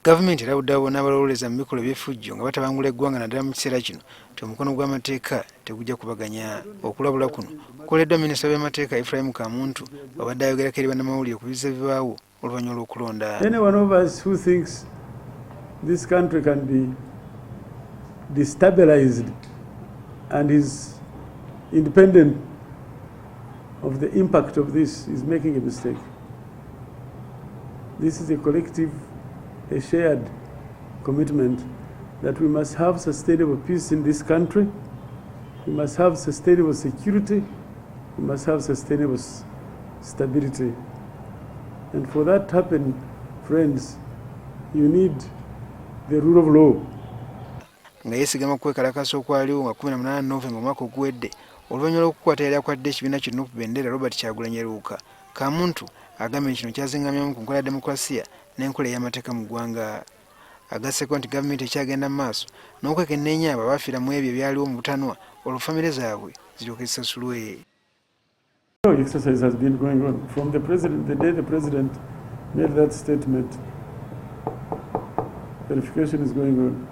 Gavumenti erabudde abo n'abalowoleza mu bikolwa eby'effujjo nga batabangula eggwanga naddala mu kiseera kino nti omukono gw'amateeka tegujja kubaganya. Okulabula kuno kukoleddwa Minisita w'amateeka Ephrahim Kamuntu bw'abadde ayogerako eri bannamawulire ku biza bibaawo oluvannyuma lw'okulonda. Any one of us who thinks this country can be destabilized and is independent of the impact of this is making a mistake. This is a collective, a shared commitment that we must have sustainable peace in this country, we must have sustainable security, we must have sustainable stability. And for that to happen, friends, you need the rule of law. Nga yeesigama kwekalakaasa okwaliwo nga 18 Novemba omwaka oguwedde oluvannyuma lw'okukwata yali akwadde ekibiina kino ku bendera Robert Kyagulanyi Luuka. Kamuntu agambye kino kyazingamyamu ku nkola ya demokrasiya n'enkola ey'amateeka mu ggwanga. Agasseko nti gavumenti ekyagenda mu maaso n'okwekenneenya abo abafiira mu ebyo ebyaliwo mu butanwa olwo famire zaabwe ziryoke zisasulwe. Exercise has been going on from the president, the day the president made that statement. Verification is going on.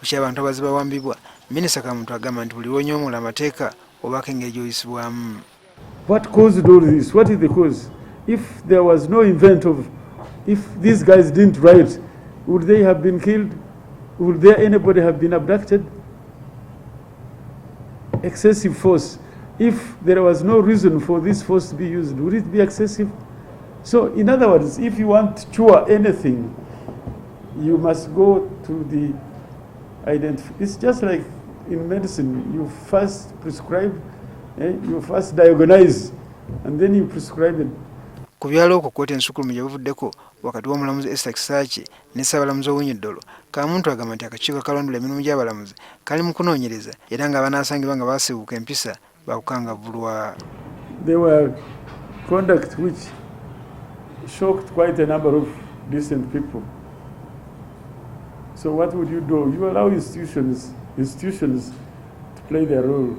Kuki abantu abazi bawambibwa, Minisita Kamuntu agamba nti buli lw'onyoomola amateeka obaako engeri gy'oyisibwamu. What caused all this? What is the cause? If there was no event of, if these guys didn't riot, would they have been killed? Would there anybody have been abducted? Excessive force. If there was no reason for this force to be used, would it be excessive? So, in other words, if you want to cure anything, you must go to the identification. It's just like in medicine, you first prescribe, you first diagnose, and then you prescribe it. Ku byalo okwo kkooti ensukulumu gye buvuddeko wakati w'omulamuzi Esther Kisaaki ne Ssaabalamuzi Owinyoddolo, Kamuntu agamba nti akakiiko akalondoola emirimu gy'abalamuzi kali mu kunoonyereza era nga banaasangibwa nga baasibuuka empisa baakukangavvulwa. There were conduct which shocked quite a number of decent people. So what would you do? You allow institutions to play their role.